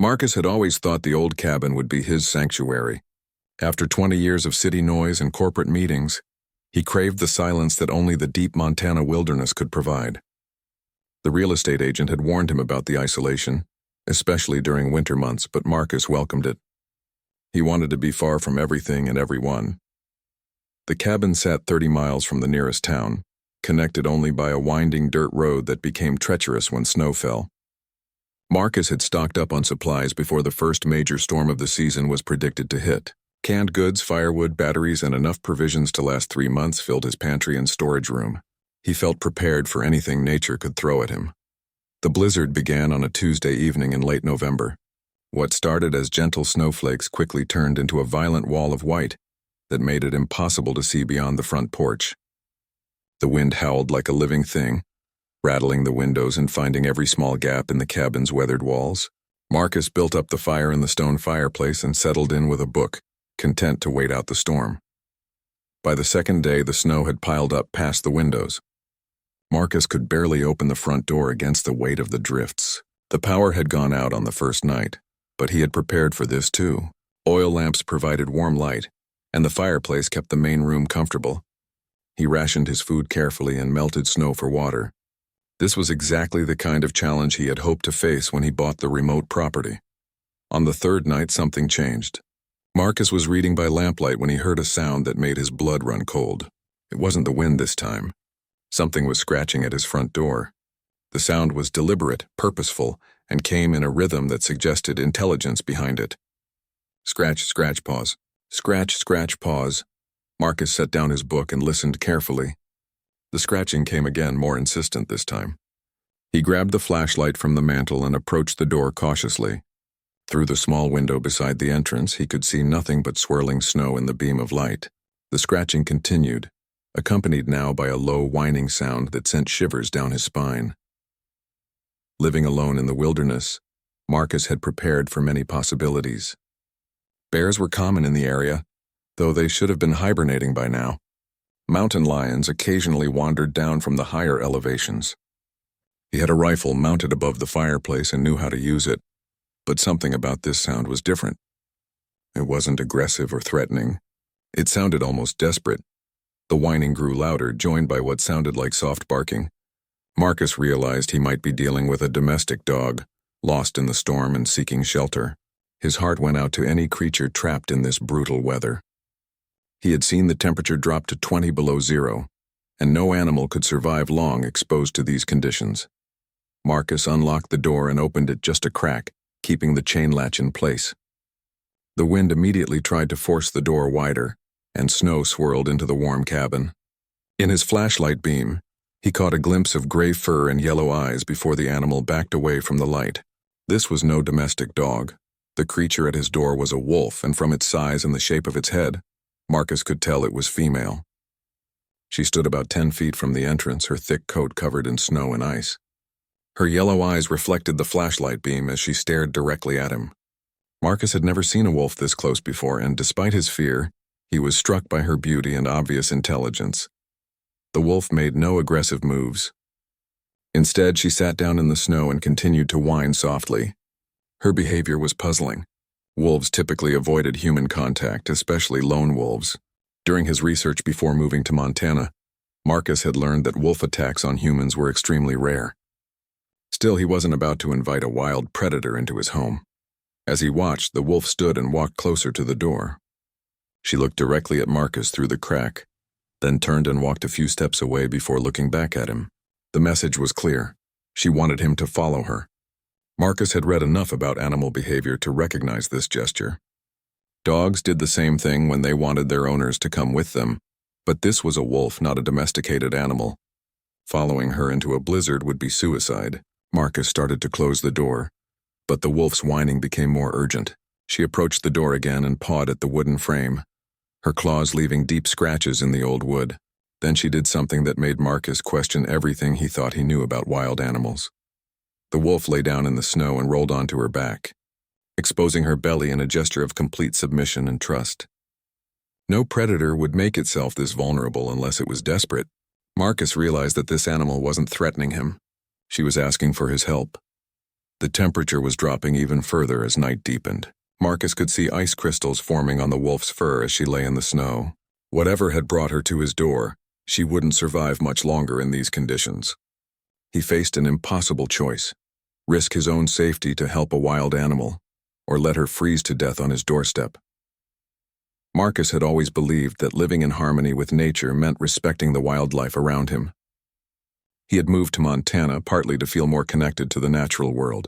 Marcus had always thought the old cabin would be his sanctuary. After 20 years of city noise and corporate meetings, he craved the silence that only the deep Montana wilderness could provide. The real estate agent had warned him about the isolation, especially during winter months, but Marcus welcomed it. He wanted to be far from everything and everyone. The cabin sat 30 miles from the nearest town, connected only by a winding dirt road that became treacherous when snow fell. Marcus had stocked up on supplies before the first major storm of the season was predicted to hit. Canned goods, firewood, batteries, and enough provisions to last 3 months filled his pantry and storage room. He felt prepared for anything nature could throw at him. The blizzard began on a Tuesday evening in late November. What started as gentle snowflakes quickly turned into a violent wall of white that made it impossible to see beyond the front porch. The wind howled like a living thing, rattling the windows and finding every small gap in the cabin's weathered walls. Marcus built up the fire in the stone fireplace and settled in with a book, content to wait out the storm. By the second day, the snow had piled up past the windows. Marcus could barely open the front door against the weight of the drifts. The power had gone out on the first night, but he had prepared for this too. Oil lamps provided warm light, and the fireplace kept the main room comfortable. He rationed his food carefully and melted snow for water. This was exactly the kind of challenge he had hoped to face when he bought the remote property. On the third night, something changed. Marcus was reading by lamplight when he heard a sound that made his blood run cold. It wasn't the wind this time. Something was scratching at his front door. The sound was deliberate, purposeful, and came in a rhythm that suggested intelligence behind it. Scratch, scratch, pause. Scratch, scratch, pause. Marcus set down his book and listened carefully. The scratching came again, more insistent this time. He grabbed the flashlight from the mantel and approached the door cautiously. Through the small window beside the entrance, he could see nothing but swirling snow in the beam of light. The scratching continued, accompanied now by a low, whining sound that sent shivers down his spine. Living alone in the wilderness, Marcus had prepared for many possibilities. Bears were common in the area, though they should have been hibernating by now. Mountain lions occasionally wandered down from the higher elevations. He had a rifle mounted above the fireplace and knew how to use it, but something about this sound was different. It wasn't aggressive or threatening. It sounded almost desperate. The whining grew louder, joined by what sounded like soft barking. Marcus realized he might be dealing with a domestic dog, lost in the storm and seeking shelter. His heart went out to any creature trapped in this brutal weather. He had seen the temperature drop to 20 below zero, and no animal could survive long exposed to these conditions. Marcus unlocked the door and opened it just a crack, keeping the chain latch in place. The wind immediately tried to force the door wider, and snow swirled into the warm cabin. In his flashlight beam, he caught a glimpse of gray fur and yellow eyes before the animal backed away from the light. This was no domestic dog. The creature at his door was a wolf, and from its size and the shape of its head, Marcus could tell it was female. She stood about 10 feet from the entrance, her thick coat covered in snow and ice. Her yellow eyes reflected the flashlight beam as she stared directly at him. Marcus had never seen a wolf this close before, and despite his fear, he was struck by her beauty and obvious intelligence. The wolf made no aggressive moves. Instead, she sat down in the snow and continued to whine softly. Her behavior was puzzling. Wolves typically avoided human contact, especially lone wolves. During his research before moving to Montana, Marcus had learned that wolf attacks on humans were extremely rare. Still, he wasn't about to invite a wild predator into his home. As he watched, the wolf stood and walked closer to the door. She looked directly at Marcus through the crack, then turned and walked a few steps away before looking back at him. The message was clear. She wanted him to follow her. Marcus had read enough about animal behavior to recognize this gesture. Dogs did the same thing when they wanted their owners to come with them, but this was a wolf, not a domesticated animal. Following her into a blizzard would be suicide. Marcus started to close the door, but the wolf's whining became more urgent. She approached the door again and pawed at the wooden frame, her claws leaving deep scratches in the old wood. Then she did something that made Marcus question everything he thought he knew about wild animals. The wolf lay down in the snow and rolled onto her back, exposing her belly in a gesture of complete submission and trust. No predator would make itself this vulnerable unless it was desperate. Marcus realized that this animal wasn't threatening him. She was asking for his help. The temperature was dropping even further as night deepened. Marcus could see ice crystals forming on the wolf's fur as she lay in the snow. Whatever had brought her to his door, she wouldn't survive much longer in these conditions. He faced an impossible choice: risk his own safety to help a wild animal, or let her freeze to death on his doorstep. Marcus had always believed that living in harmony with nature meant respecting the wildlife around him. He had moved to Montana partly to feel more connected to the natural world.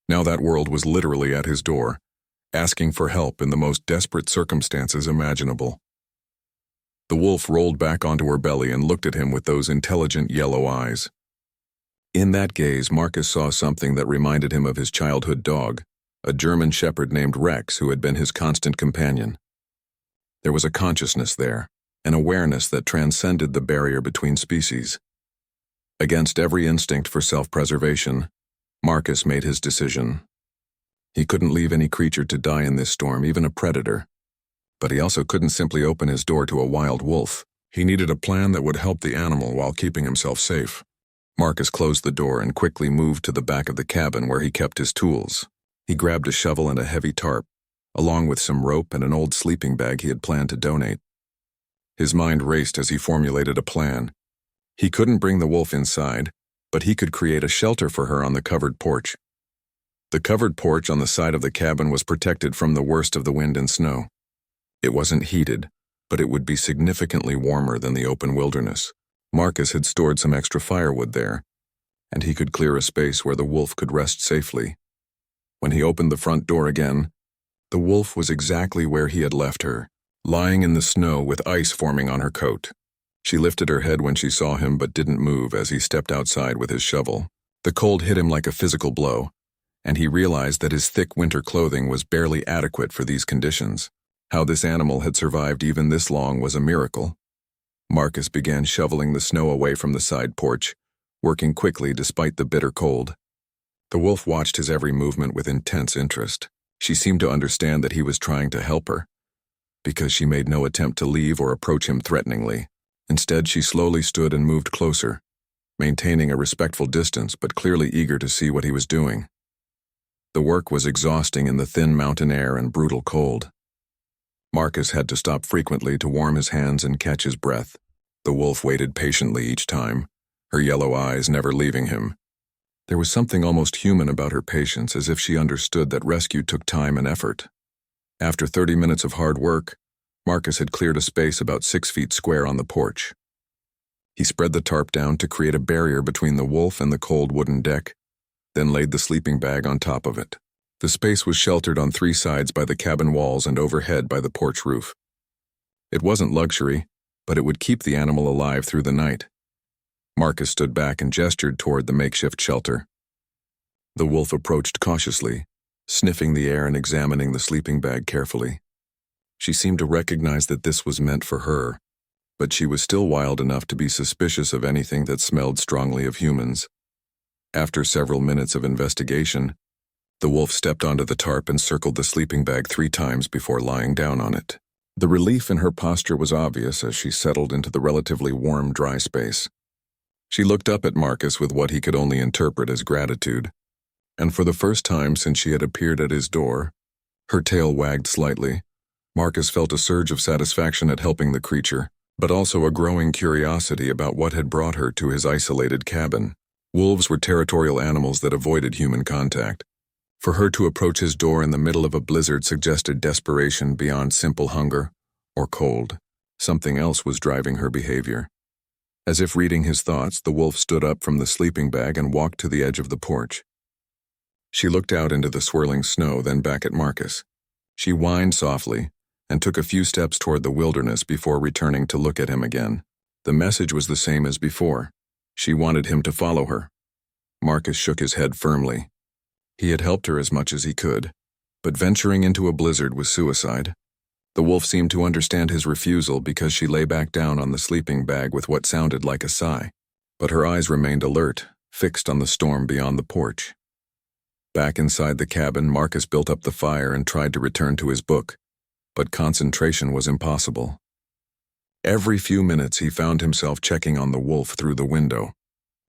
Now that world was literally at his door, asking for help in the most desperate circumstances imaginable. The wolf rolled back onto her belly and looked at him with those intelligent yellow eyes. In that gaze, Marcus saw something that reminded him of his childhood dog, a German shepherd named Rex who had been his constant companion. There was a consciousness there, an awareness that transcended the barrier between species. Against every instinct for self-preservation, Marcus made his decision. He couldn't leave any creature to die in this storm, even a predator. But he also couldn't simply open his door to a wild wolf. He needed a plan that would help the animal while keeping himself safe. Marcus closed the door and quickly moved to the back of the cabin where he kept his tools. He grabbed a shovel and a heavy tarp, along with some rope and an old sleeping bag he had planned to donate. His mind raced as he formulated a plan. He couldn't bring the wolf inside, but he could create a shelter for her on the covered porch. The covered porch on the side of the cabin was protected from the worst of the wind and snow. It wasn't heated, but it would be significantly warmer than the open wilderness. Marcus had stored some extra firewood there, and he could clear a space where the wolf could rest safely. When he opened the front door again, the wolf was exactly where he had left her, lying in the snow with ice forming on her coat. She lifted her head when she saw him but didn't move as he stepped outside with his shovel. The cold hit him like a physical blow, and he realized that his thick winter clothing was barely adequate for these conditions. How this animal had survived even this long was a miracle. Marcus began shoveling the snow away from the side porch, working quickly despite the bitter cold. The wolf watched his every movement with intense interest. She seemed to understand that he was trying to help her, because she made no attempt to leave or approach him threateningly. Instead, she slowly stood and moved closer, maintaining a respectful distance but clearly eager to see what he was doing. The work was exhausting in the thin mountain air and brutal cold. Marcus had to stop frequently to warm his hands and catch his breath. The wolf waited patiently each time, her yellow eyes never leaving him. There was something almost human about her patience, as if she understood that rescue took time and effort. After 30 minutes of hard work, Marcus had cleared a space about 6 feet square on the porch. He spread the tarp down to create a barrier between the wolf and the cold wooden deck, then laid the sleeping bag on top of it. The space was sheltered on 3 sides by the cabin walls and overhead by the porch roof. It wasn't luxury, but it would keep the animal alive through the night. Marcus stood back and gestured toward the makeshift shelter. The wolf approached cautiously, sniffing the air and examining the sleeping bag carefully. She seemed to recognize that this was meant for her, but she was still wild enough to be suspicious of anything that smelled strongly of humans. After several minutes of investigation, the wolf stepped onto the tarp and circled the sleeping bag 3 times before lying down on it. The relief in her posture was obvious as she settled into the relatively warm, dry space. She looked up at Marcus with what he could only interpret as gratitude, and for the first time since she had appeared at his door, her tail wagged slightly. Marcus felt a surge of satisfaction at helping the creature, but also a growing curiosity about what had brought her to his isolated cabin. Wolves were territorial animals that avoided human contact. For her to approach his door in the middle of a blizzard suggested desperation beyond simple hunger or cold. Something else was driving her behavior. As if reading his thoughts, the wolf stood up from the sleeping bag and walked to the edge of the porch. She looked out into the swirling snow, then back at Marcus. She whined softly and took a few steps toward the wilderness before returning to look at him again. The message was the same as before. She wanted him to follow her. Marcus shook his head firmly. He had helped her as much as he could, but venturing into a blizzard was suicide. The wolf seemed to understand his refusal because she lay back down on the sleeping bag with what sounded like a sigh. But her eyes remained alert, fixed on the storm beyond the porch. Back inside the cabin, Marcus built up the fire and tried to return to his book, but concentration was impossible. Every few minutes he found himself checking on the wolf through the window.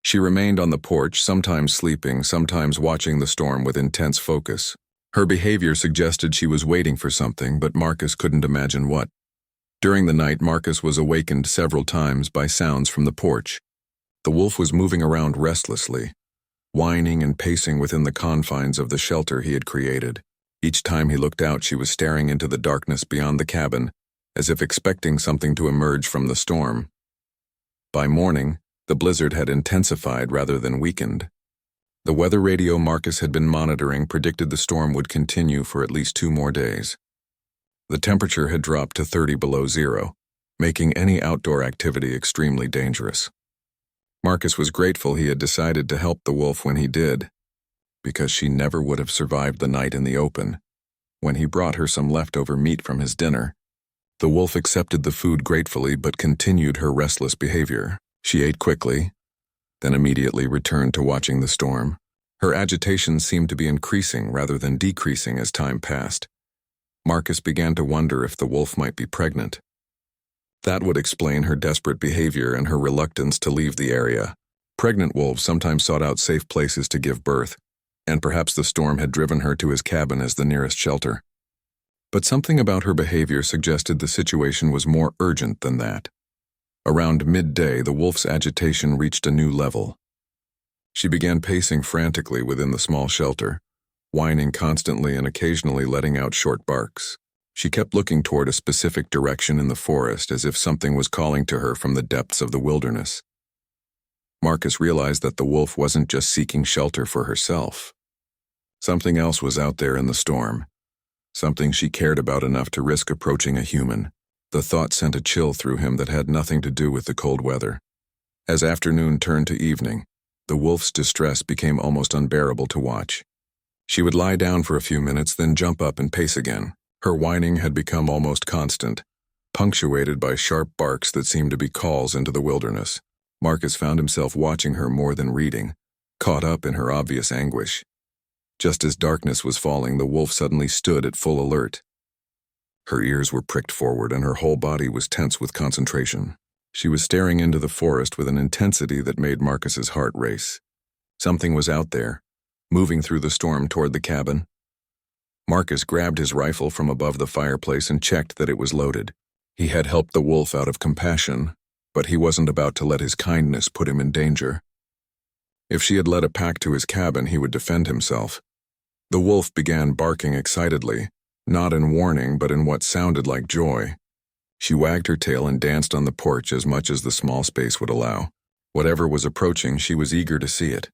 She remained on the porch, sometimes sleeping, sometimes watching the storm with intense focus. Her behavior suggested she was waiting for something, but Marcus couldn't imagine what. During the night, Marcus was awakened several times by sounds from the porch. The wolf was moving around restlessly, whining and pacing within the confines of the shelter he had created. Each time he looked out, she was staring into the darkness beyond the cabin, as if expecting something to emerge from the storm. By morning, the blizzard had intensified rather than weakened. The weather radio Marcus had been monitoring predicted the storm would continue for at least 2 more days. The temperature had dropped to 30 below zero, making any outdoor activity extremely dangerous. Marcus was grateful he had decided to help the wolf when he did, because she never would have survived the night in the open. When he brought her some leftover meat from his dinner, the wolf accepted the food gratefully but continued her restless behavior. She ate quickly, then immediately returned to watching the storm. Her agitation seemed to be increasing rather than decreasing as time passed. Marcus began to wonder if the wolf might be pregnant. That would explain her desperate behavior and her reluctance to leave the area. Pregnant wolves sometimes sought out safe places to give birth, and perhaps the storm had driven her to his cabin as the nearest shelter. But something about her behavior suggested the situation was more urgent than that. Around midday, the wolf's agitation reached a new level. She began pacing frantically within the small shelter, whining constantly and occasionally letting out short barks. She kept looking toward a specific direction in the forest as if something was calling to her from the depths of the wilderness. Marcus realized that the wolf wasn't just seeking shelter for herself. Something else was out there in the storm, something she cared about enough to risk approaching a human. The thought sent a chill through him that had nothing to do with the cold weather. As afternoon turned to evening, the wolf's distress became almost unbearable to watch. She would lie down for a few minutes, then jump up and pace again. Her whining had become almost constant, punctuated by sharp barks that seemed to be calls into the wilderness. Marcus found himself watching her more than reading, caught up in her obvious anguish. Just as darkness was falling, the wolf suddenly stood at full alert. Her ears were pricked forward and her whole body was tense with concentration. She was staring into the forest with an intensity that made Marcus's heart race. Something was out there, moving through the storm toward the cabin. Marcus grabbed his rifle from above the fireplace and checked that it was loaded. He had helped the wolf out of compassion, but he wasn't about to let his kindness put him in danger. If she had led a pack to his cabin, he would defend himself. The wolf began barking excitedly, not in warning but in what sounded like joy. She wagged her tail and danced on the porch as much as the small space would allow. Whatever was approaching, she was eager to see it.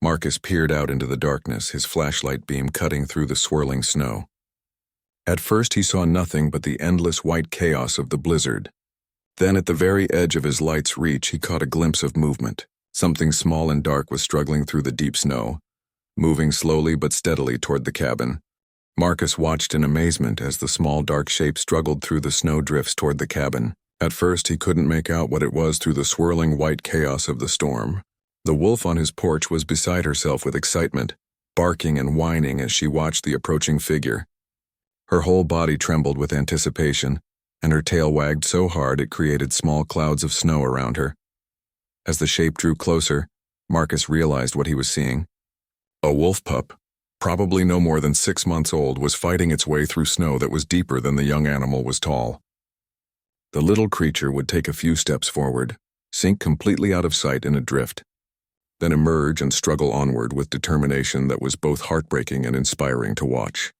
Marcus peered out into the darkness, his flashlight beam cutting through the swirling snow. At first he saw nothing but the endless white chaos of the blizzard. Then at the very edge of his light's reach, he caught a glimpse of movement. Something small and dark was struggling through the deep snow, moving slowly but steadily toward the cabin. Marcus watched in amazement as the small dark shape struggled through the snow drifts toward the cabin. At first he couldn't make out what it was through the swirling white chaos of the storm. The wolf on his porch was beside herself with excitement, barking and whining as she watched the approaching figure. Her whole body trembled with anticipation, and her tail wagged so hard it created small clouds of snow around her. As the shape drew closer, Marcus realized what he was seeing. A wolf pup, probably no more than 6 months old, was fighting its way through snow that was deeper than the young animal was tall. The little creature would take a few steps forward, sink completely out of sight in a drift, then emerge and struggle onward with determination that was both heartbreaking and inspiring to watch.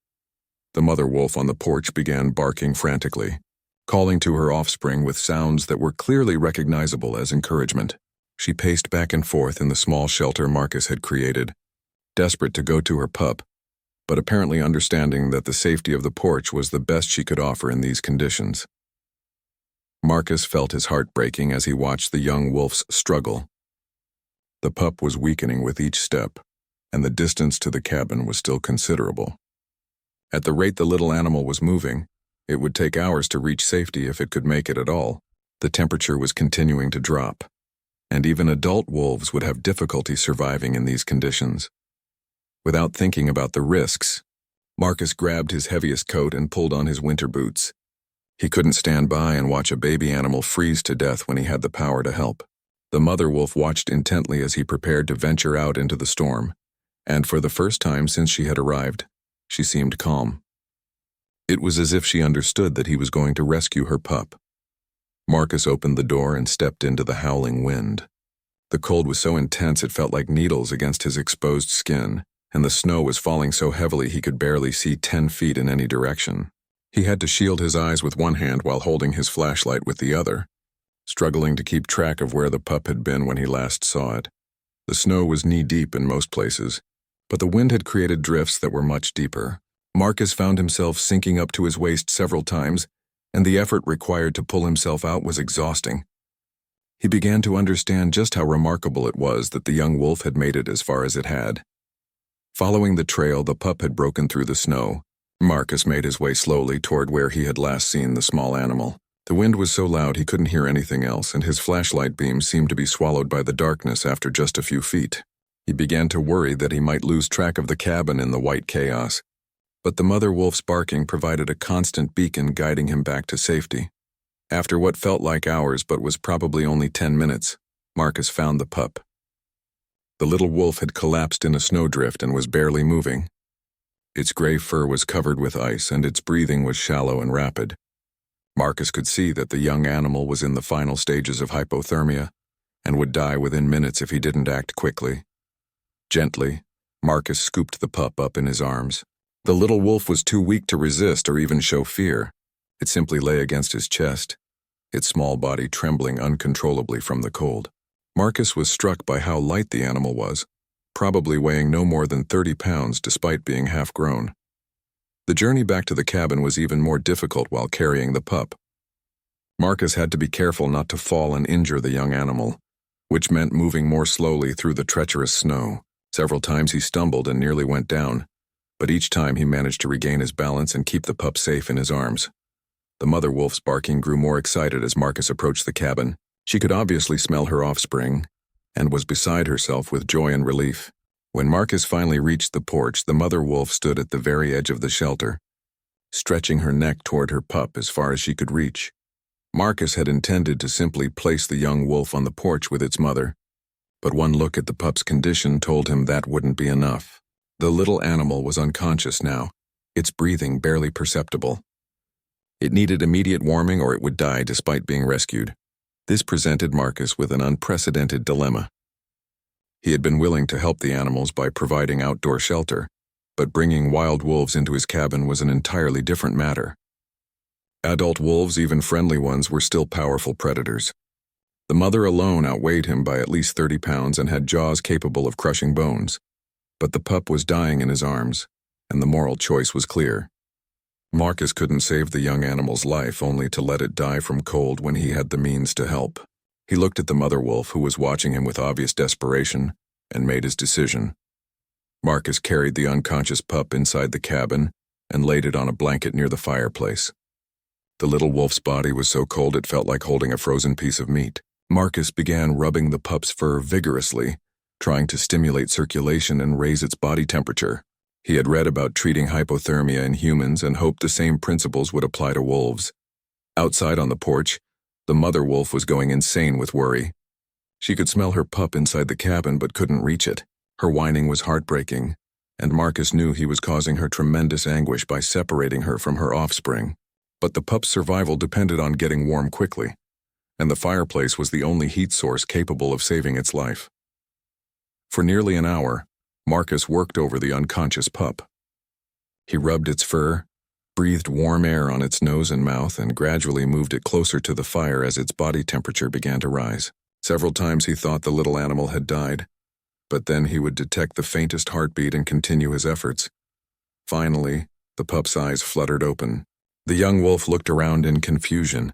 The mother wolf on the porch began barking frantically, calling to her offspring with sounds that were clearly recognizable as encouragement. She paced back and forth in the small shelter Marcus had created, desperate to go to her pup, but apparently understanding that the safety of the porch was the best she could offer in these conditions. Marcus felt his heart breaking as he watched the young wolf's struggle. The pup was weakening with each step, and the distance to the cabin was still considerable. At the rate the little animal was moving, it would take hours to reach safety if it could make it at all. The temperature was continuing to drop, and even adult wolves would have difficulty surviving in these conditions. Without thinking about the risks, Marcus grabbed his heaviest coat and pulled on his winter boots. He couldn't stand by and watch a baby animal freeze to death when he had the power to help. The mother wolf watched intently as he prepared to venture out into the storm, and for the first time since she had arrived, she seemed calm. It was as if she understood that he was going to rescue her pup. Marcus opened the door and stepped into the howling wind. The cold was so intense it felt like needles against his exposed skin, and the snow was falling so heavily he could barely see 10 feet in any direction. He had to shield his eyes with one hand while holding his flashlight with the other, struggling to keep track of where the pup had been when he last saw it. The snow was knee-deep in most places, but the wind had created drifts that were much deeper. Marcus found himself sinking up to his waist several times, and the effort required to pull himself out was exhausting. He began to understand just how remarkable it was that the young wolf had made it as far as it had. Following the trail, the pup had broken through the snow. Marcus made his way slowly toward where he had last seen the small animal. The wind was so loud he couldn't hear anything else, and his flashlight beam seemed to be swallowed by the darkness after just a few feet. He began to worry that he might lose track of the cabin in the white chaos. But the mother wolf's barking provided a constant beacon guiding him back to safety. After what felt like hours but was probably only 10 minutes, Marcus found the pup. The little wolf had collapsed in a snowdrift and was barely moving. Its gray fur was covered with ice and its breathing was shallow and rapid. Marcus could see that the young animal was in the final stages of hypothermia and would die within minutes if he didn't act quickly. Gently, Marcus scooped the pup up in his arms. The little wolf was too weak to resist or even show fear. It simply lay against his chest, its small body trembling uncontrollably from the cold. Marcus was struck by how light the animal was, probably weighing no more than 30 pounds despite being half-grown. The journey back to the cabin was even more difficult while carrying the pup. Marcus had to be careful not to fall and injure the young animal, which meant moving more slowly through the treacherous snow. Several times he stumbled and nearly went down, but each time he managed to regain his balance and keep the pup safe in his arms. The mother wolf's barking grew more excited as Marcus approached the cabin. She could obviously smell her offspring, and was beside herself with joy and relief. When Marcus finally reached the porch, the mother wolf stood at the very edge of the shelter, stretching her neck toward her pup as far as she could reach. Marcus had intended to simply place the young wolf on the porch with its mother, but one look at the pup's condition told him that wouldn't be enough. The little animal was unconscious now, its breathing barely perceptible. It needed immediate warming or it would die despite being rescued. This presented Marcus with an unprecedented dilemma. He had been willing to help the animals by providing outdoor shelter, but bringing wild wolves into his cabin was an entirely different matter. Adult wolves, even friendly ones, were still powerful predators. The mother alone outweighed him by at least 30 pounds and had jaws capable of crushing bones. But the pup was dying in his arms, and the moral choice was clear. Marcus couldn't save the young animal's life only to let it die from cold when he had the means to help. He looked at the mother wolf, who was watching him with obvious desperation, and made his decision. Marcus carried the unconscious pup inside the cabin and laid it on a blanket near the fireplace. The little wolf's body was so cold it felt like holding a frozen piece of meat. Marcus began rubbing the pup's fur vigorously, trying to stimulate circulation and raise its body temperature. He had read about treating hypothermia in humans and hoped the same principles would apply to wolves. Outside on the porch, the mother wolf was going insane with worry. She could smell her pup inside the cabin but couldn't reach it. Her whining was heartbreaking, and Marcus knew he was causing her tremendous anguish by separating her from her offspring. But the pup's survival depended on getting warm quickly, and the fireplace was the only heat source capable of saving its life. For nearly an hour, Marcus worked over the unconscious pup. He rubbed its fur, breathed warm air on its nose and mouth, and gradually moved it closer to the fire as its body temperature began to rise. Several times he thought the little animal had died, but then he would detect the faintest heartbeat and continue his efforts. Finally, the pup's eyes fluttered open. The young wolf looked around in confusion,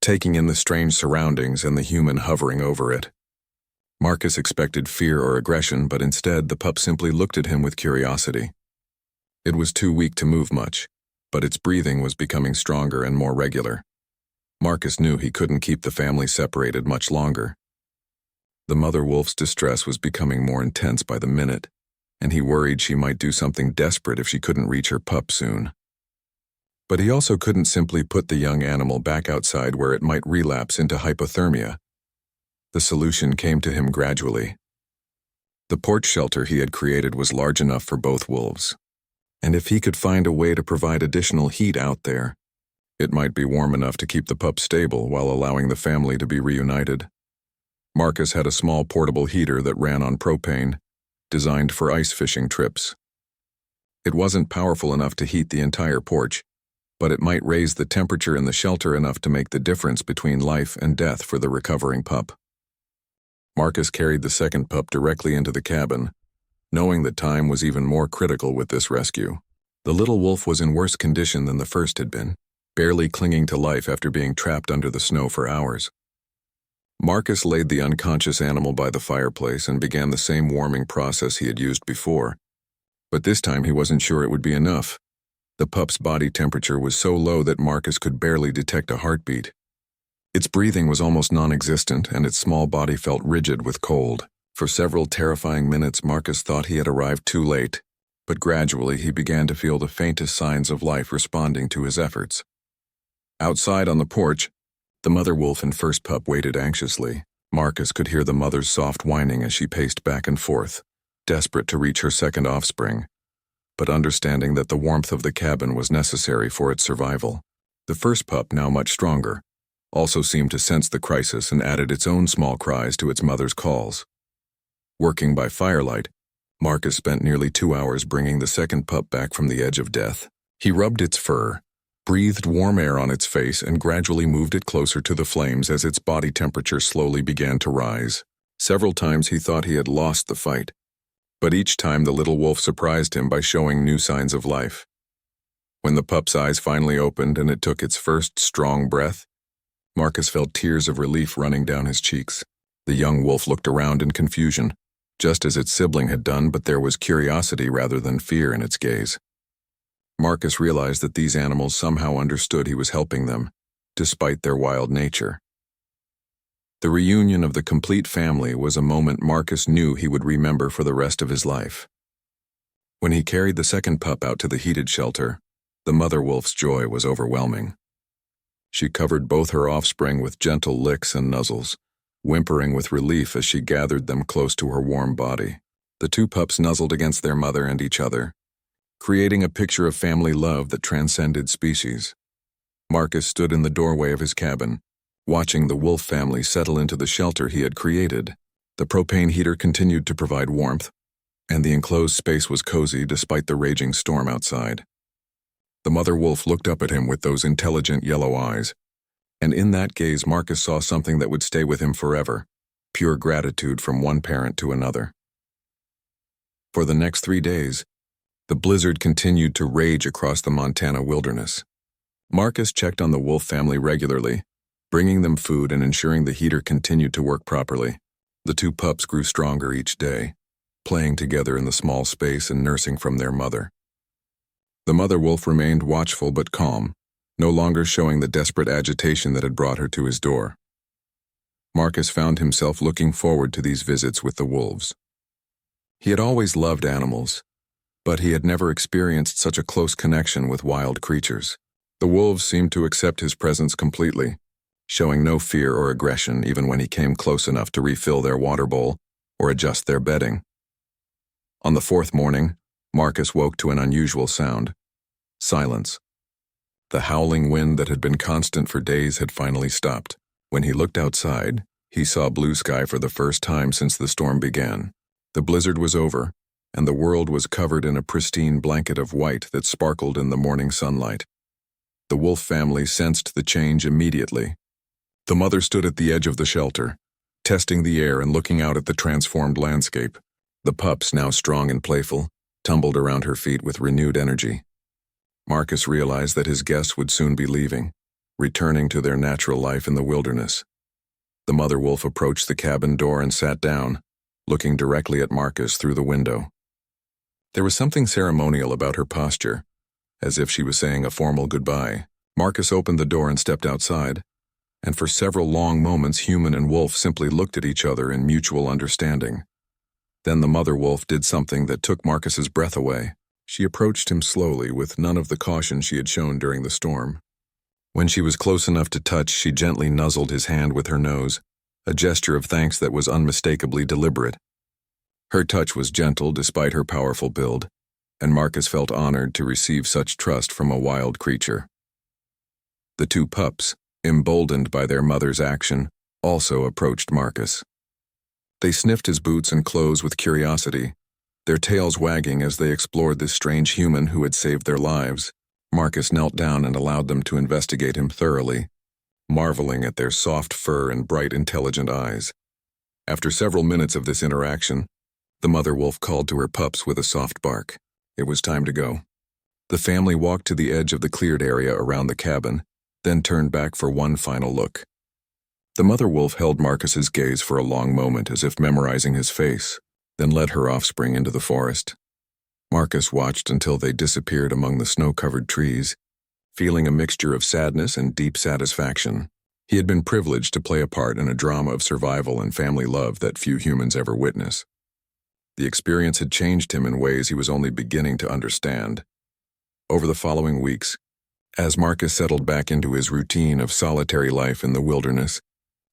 taking in the strange surroundings and the human hovering over it. Marcus expected fear or aggression, but instead the pup simply looked at him with curiosity. It was too weak to move much, but its breathing was becoming stronger and more regular. Marcus knew he couldn't keep the family separated much longer. The mother wolf's distress was becoming more intense by the minute, and he worried she might do something desperate if she couldn't reach her pup soon. But he also couldn't simply put the young animal back outside where it might relapse into hypothermia. The solution came to him gradually. The porch shelter he had created was large enough for both wolves, and if he could find a way to provide additional heat out there, it might be warm enough to keep the pups stable while allowing the family to be reunited. Marcus had a small portable heater that ran on propane, designed for ice fishing trips. It wasn't powerful enough to heat the entire porch, but it might raise the temperature in the shelter enough to make the difference between life and death for the recovering pup. Marcus carried the second pup directly into the cabin, knowing that time was even more critical with this rescue. The little wolf was in worse condition than the first had been, barely clinging to life after being trapped under the snow for hours. Marcus laid the unconscious animal by the fireplace and began the same warming process he had used before, but this time he wasn't sure it would be enough. The pup's body temperature was so low that Marcus could barely detect a heartbeat. Its breathing was almost non-existent, and its small body felt rigid with cold. For several terrifying minutes, Marcus thought he had arrived too late, but gradually he began to feel the faintest signs of life responding to his efforts. Outside on the porch, the mother wolf and first pup waited anxiously. Marcus could hear the mother's soft whining as she paced back and forth, desperate to reach her second offspring, but understanding that the warmth of the cabin was necessary for its survival. The first pup, now much stronger, also seemed to sense the crisis and added its own small cries to its mother's calls. Working by firelight, Marcus spent nearly 2 hours bringing the second pup back from the edge of death. He rubbed its fur, breathed warm air on its face, and gradually moved it closer to the flames as its body temperature slowly began to rise. Several times he thought he had lost the fight, but each time the little wolf surprised him by showing new signs of life. When the pup's eyes finally opened and it took its first strong breath, Marcus felt tears of relief running down his cheeks. The young wolf looked around in confusion, just as its sibling had done, but there was curiosity rather than fear in its gaze. Marcus realized that these animals somehow understood he was helping them, despite their wild nature. The reunion of the complete family was a moment Marcus knew he would remember for the rest of his life. When he carried the second pup out to the heated shelter, the mother wolf's joy was overwhelming. She covered both her offspring with gentle licks and nuzzles, whimpering with relief as she gathered them close to her warm body. The two pups nuzzled against their mother and each other, creating a picture of family love that transcended species. Marcus stood in the doorway of his cabin, watching the wolf family settle into the shelter he had created. The propane heater continued to provide warmth, and the enclosed space was cozy despite the raging storm outside. The mother wolf looked up at him with those intelligent yellow eyes, and in that gaze Marcus saw something that would stay with him forever: pure gratitude from one parent to another. For the next 3 days, the blizzard continued to rage across the Montana wilderness. Marcus checked on the wolf family regularly, bringing them food and ensuring the heater continued to work properly. The two pups grew stronger each day, playing together in the small space and nursing from their mother. The mother wolf remained watchful but calm, no longer showing the desperate agitation that had brought her to his door. Marcus found himself looking forward to these visits with the wolves. He had always loved animals, but he had never experienced such a close connection with wild creatures. The wolves seemed to accept his presence completely, showing no fear or aggression even when he came close enough to refill their water bowl or adjust their bedding. On the 4th morning, Marcus woke to an unusual sound: silence. The howling wind that had been constant for days had finally stopped. When he looked outside, he saw blue sky for the first time since the storm began. The blizzard was over, and the world was covered in a pristine blanket of white that sparkled in the morning sunlight. The wolf family sensed the change immediately. The mother stood at the edge of the shelter, testing the air and looking out at the transformed landscape. The pups, now strong and playful, tumbled around her feet with renewed energy. Marcus realized that his guests would soon be leaving, returning to their natural life in the wilderness. The mother wolf approached the cabin door and sat down, looking directly at Marcus through the window. There was something ceremonial about her posture, as if she was saying a formal goodbye. Marcus opened the door and stepped outside, and for several long moments human and wolf simply looked at each other in mutual understanding. Then the mother wolf did something that took Marcus's breath away. She approached him slowly with none of the caution she had shown during the storm. When she was close enough to touch, she gently nuzzled his hand with her nose, a gesture of thanks that was unmistakably deliberate. Her touch was gentle despite her powerful build, and Marcus felt honored to receive such trust from a wild creature. The two pups, emboldened by their mother's action, also approached Marcus. They sniffed his boots and clothes with curiosity, their tails wagging as they explored this strange human who had saved their lives. Marcus knelt down and allowed them to investigate him thoroughly, marveling at their soft fur and bright, intelligent eyes. After several minutes of this interaction, the mother wolf called to her pups with a soft bark. It was time to go. The family walked to the edge of the cleared area around the cabin, then turned back for one final look. The mother wolf held Marcus's gaze for a long moment as if memorizing his face, then led her offspring into the forest. Marcus watched until they disappeared among the snow-covered trees, feeling a mixture of sadness and deep satisfaction. He had been privileged to play a part in a drama of survival and family love that few humans ever witness. The experience had changed him in ways he was only beginning to understand. Over the following weeks, as Marcus settled back into his routine of solitary life in the wilderness,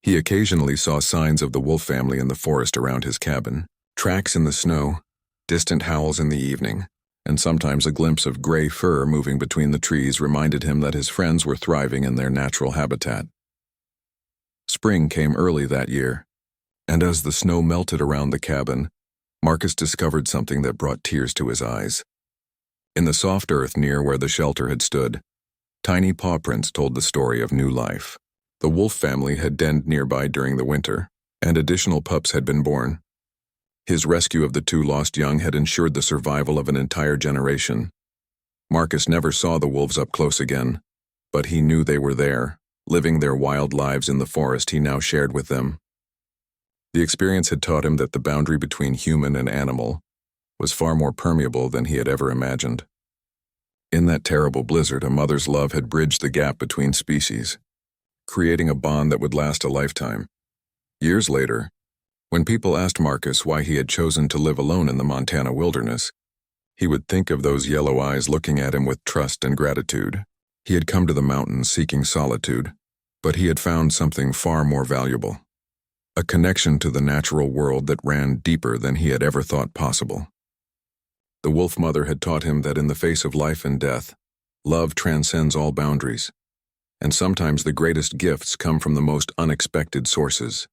he occasionally saw signs of the wolf family in the forest around his cabin. Tracks in the snow, distant howls in the evening, and sometimes a glimpse of gray fur moving between the trees reminded him that his friends were thriving in their natural habitat. Spring came early that year, and as the snow melted around the cabin, Marcus discovered something that brought tears to his eyes. In the soft earth near where the shelter had stood, tiny paw prints told the story of new life. The wolf family had denned nearby during the winter, and additional pups had been born. His rescue of the two lost young had ensured the survival of an entire generation. Marcus never saw the wolves up close again, but he knew they were there, living their wild lives in the forest he now shared with them. The experience had taught him that the boundary between human and animal was far more permeable than he had ever imagined. In that terrible blizzard, a mother's love had bridged the gap between species, creating a bond that would last a lifetime. Years later, when people asked Marcus why he had chosen to live alone in the Montana wilderness, he would think of those yellow eyes looking at him with trust and gratitude. He had come to the mountains seeking solitude, but he had found something far more valuable. A connection to the natural world that ran deeper than he had ever thought possible. The wolf mother had taught him that in the face of life and death, love transcends all boundaries, and sometimes the greatest gifts come from the most unexpected sources.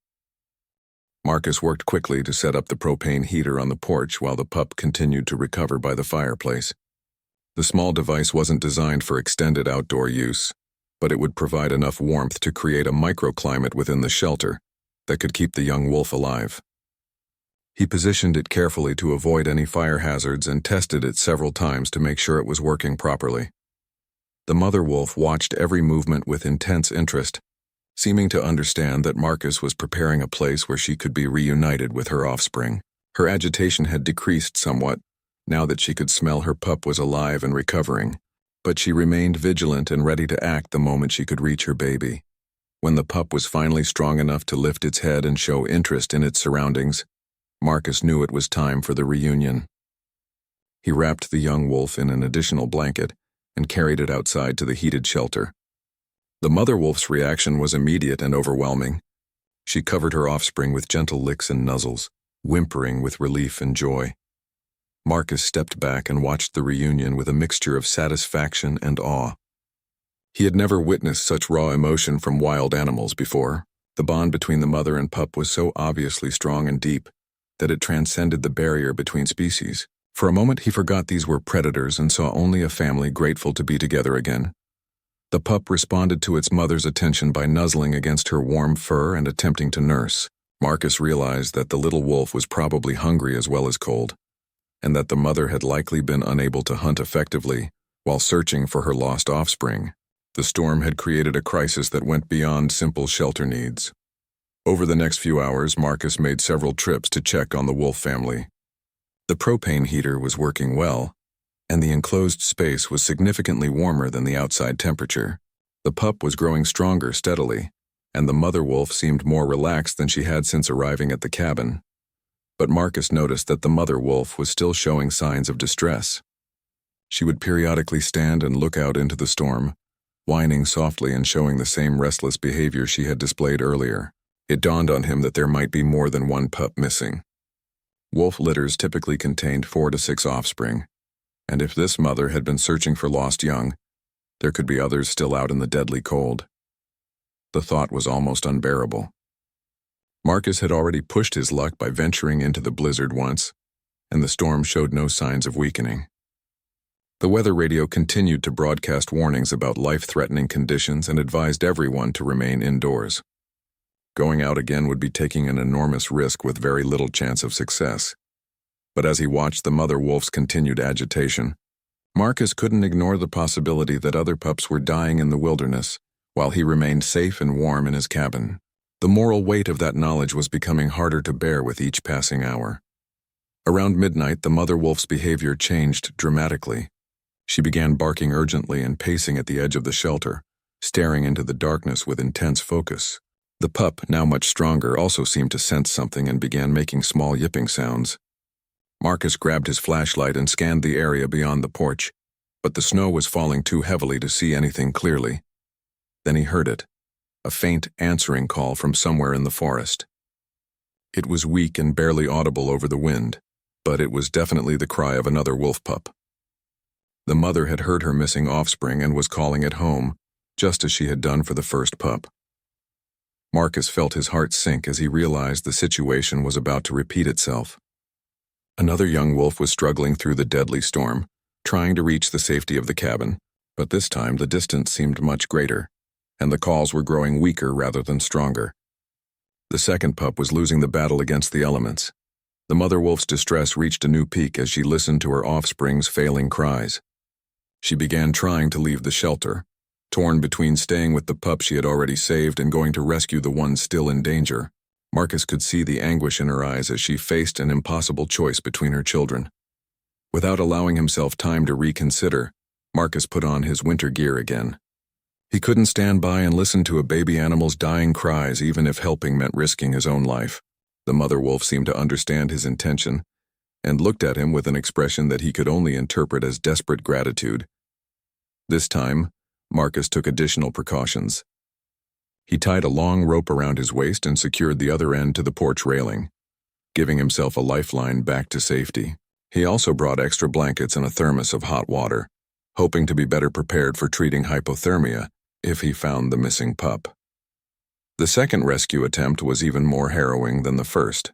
Marcus worked quickly to set up the propane heater on the porch while the pup continued to recover by the fireplace. The small device wasn't designed for extended outdoor use, but it would provide enough warmth to create a microclimate within the shelter that could keep the young wolf alive. He positioned it carefully to avoid any fire hazards and tested it several times to make sure it was working properly. The mother wolf watched every movement with intense interest, seeming to understand that Marcus was preparing a place where she could be reunited with her offspring. Her agitation had decreased somewhat, now that she could smell her pup was alive and recovering, but she remained vigilant and ready to act the moment she could reach her baby. When the pup was finally strong enough to lift its head and show interest in its surroundings, Marcus knew it was time for the reunion. He wrapped the young wolf in an additional blanket and carried it outside to the heated shelter. The mother wolf's reaction was immediate and overwhelming. She covered her offspring with gentle licks and nuzzles, whimpering with relief and joy. Marcus stepped back and watched the reunion with a mixture of satisfaction and awe. He had never witnessed such raw emotion from wild animals before. The bond between the mother and pup was so obviously strong and deep that it transcended the barrier between species. For a moment he forgot these were predators and saw only a family grateful to be together again. The pup responded to its mother's attention by nuzzling against her warm fur and attempting to nurse. Marcus realized that the little wolf was probably hungry as well as cold, and that the mother had likely been unable to hunt effectively while searching for her lost offspring. The storm had created a crisis that went beyond simple shelter needs. Over the next few hours, Marcus made several trips to check on the wolf family. The propane heater was working well, and the enclosed space was significantly warmer than the outside temperature. The pup was growing stronger steadily, and the mother wolf seemed more relaxed than she had since arriving at the cabin. But Marcus noticed that the mother wolf was still showing signs of distress. She would periodically stand and look out into the storm, whining softly and showing the same restless behavior she had displayed earlier. It dawned on him that there might be more than one pup missing. Wolf litters typically contained 4 to 6 offspring, and if this mother had been searching for lost young, there could be others still out in the deadly cold. The thought was almost unbearable. Marcus had already pushed his luck by venturing into the blizzard once, and the storm showed no signs of weakening. The weather radio continued to broadcast warnings about life-threatening conditions and advised everyone to remain indoors. Going out again would be taking an enormous risk with very little chance of success. But as he watched the mother wolf's continued agitation, Marcus couldn't ignore the possibility that other pups were dying in the wilderness while he remained safe and warm in his cabin. The moral weight of that knowledge was becoming harder to bear with each passing hour. Around midnight, the mother wolf's behavior changed dramatically. She began barking urgently and pacing at the edge of the shelter, staring into the darkness with intense focus. The pup, now much stronger, also seemed to sense something and began making small yipping sounds. Marcus grabbed his flashlight and scanned the area beyond the porch, but the snow was falling too heavily to see anything clearly. Then he heard it, a faint answering call from somewhere in the forest. It was weak and barely audible over the wind, but it was definitely the cry of another wolf pup. The mother had heard her missing offspring and was calling it home, just as she had done for the first pup. Marcus felt his heart sink as he realized the situation was about to repeat itself. Another young wolf was struggling through the deadly storm, trying to reach the safety of the cabin, but this time the distance seemed much greater, and the calls were growing weaker rather than stronger. The second pup was losing the battle against the elements. The mother wolf's distress reached a new peak as she listened to her offspring's failing cries. She began trying to leave the shelter, torn between staying with the pup she had already saved and going to rescue the one still in danger. Marcus could see the anguish in her eyes as she faced an impossible choice between her children. Without allowing himself time to reconsider, Marcus put on his winter gear again. He couldn't stand by and listen to a baby animal's dying cries even if helping meant risking his own life. The mother wolf seemed to understand his intention and looked at him with an expression that he could only interpret as desperate gratitude. This time, Marcus took additional precautions. He tied a long rope around his waist and secured the other end to the porch railing, giving himself a lifeline back to safety. He also brought extra blankets and a thermos of hot water, hoping to be better prepared for treating hypothermia if he found the missing pup. The second rescue attempt was even more harrowing than the first.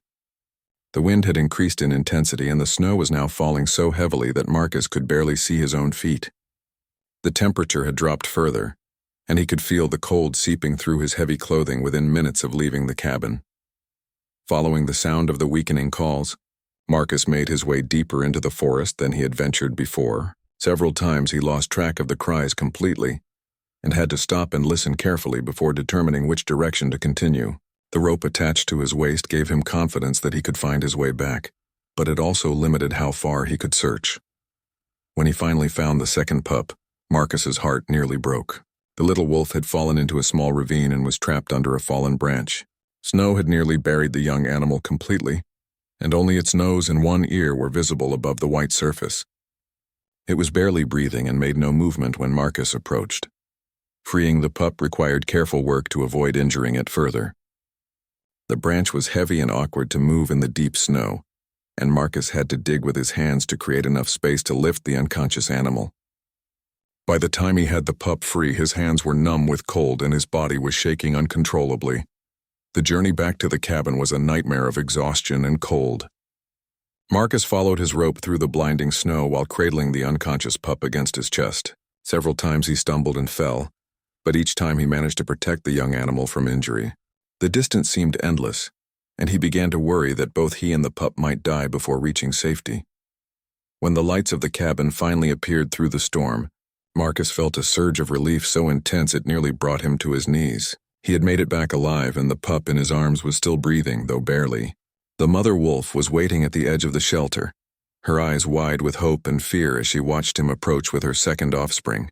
The wind had increased in intensity and the snow was now falling so heavily that Marcus could barely see his own feet. The temperature had dropped further, and he could feel the cold seeping through his heavy clothing within minutes of leaving the cabin. Following the sound of the weakening calls, Marcus made his way deeper into the forest than he had ventured before. Several times he lost track of the cries completely, and had to stop and listen carefully before determining which direction to continue. The rope attached to his waist gave him confidence that he could find his way back, but it also limited how far he could search. When he finally found the second pup, Marcus's heart nearly broke. The little wolf had fallen into a small ravine and was trapped under a fallen branch. Snow had nearly buried the young animal completely, and only its nose and one ear were visible above the white surface. It was barely breathing and made no movement when Marcus approached. Freeing the pup required careful work to avoid injuring it further. The branch was heavy and awkward to move in the deep snow, and Marcus had to dig with his hands to create enough space to lift the unconscious animal. By the time he had the pup free, his hands were numb with cold and his body was shaking uncontrollably. The journey back to the cabin was a nightmare of exhaustion and cold. Marcus followed his rope through the blinding snow while cradling the unconscious pup against his chest. Several times he stumbled and fell, but each time he managed to protect the young animal from injury. The distance seemed endless, and he began to worry that both he and the pup might die before reaching safety. When the lights of the cabin finally appeared through the storm, Marcus felt a surge of relief so intense it nearly brought him to his knees. He had made it back alive, and the pup in his arms was still breathing, though barely. The mother wolf was waiting at the edge of the shelter, her eyes wide with hope and fear as she watched him approach with her second offspring.